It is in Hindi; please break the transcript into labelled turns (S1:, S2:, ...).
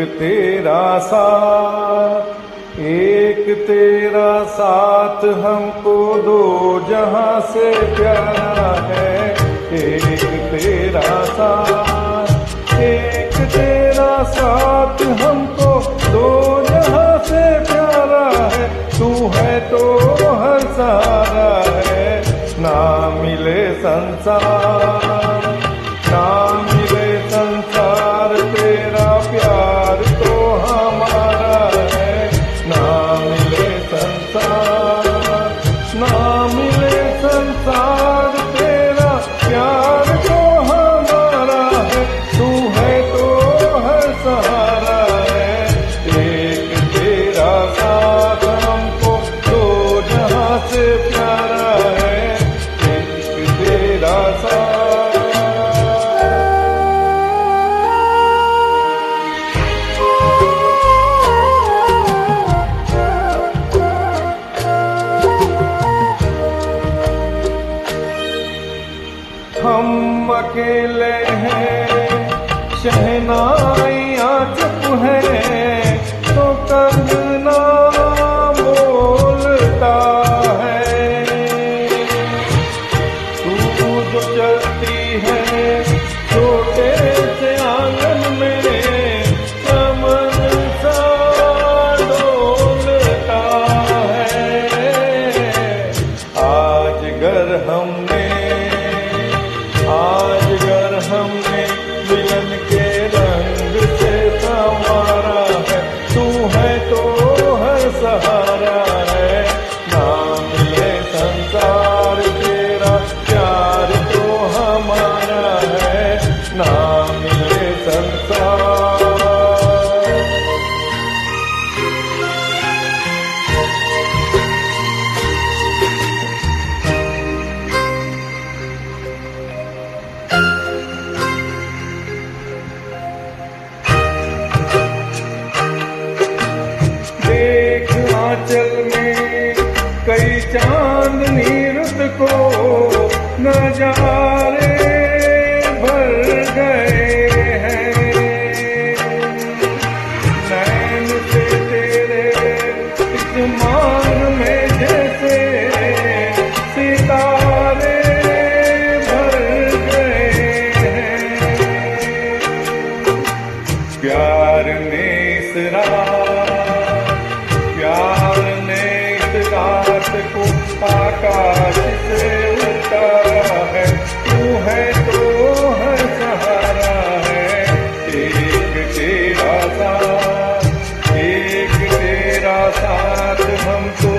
S1: तेरा साथ, एक तेरा साथ हमको दो जहां से प्यारा है। एक तेरा साथ, एक तेरा साथ हमको दो जहां से प्यारा है। तू है तो हर सहारा है, ना मिले संसार, ना मिले संसार तेरा प्यार तो हमारा है। ना मिले संसार, ना मिले संसार तेरा प्यार तो हमारा है। तू है तो हर सहारा है, एक तेरा साथ हमको दो जहां से प्यारा है। एक तेरा साथ। हम अकेले हैं, शहनाइयाँ चुप है, तो कंगना बोलता है। तू जो चलती है छोटे से आंगन में, चमन सा डोलता है। आज गर हमने मिलन के रंग से संवारा है। तू है तो हर सहारा है, ना मिले संसार तेरा प्यार तो हमारा है। ना मिले संसार। आंचल में कई चांदनी रुत को नजारे भर गए हैं। नैन से तेरे इस मान में जैसे सितारे भर गए हैं। प्यार ने इस रात को आकाश से उतारा है। तू है तो हर सहारा है, एक तेरा साथ, एक तेरा साथ हमको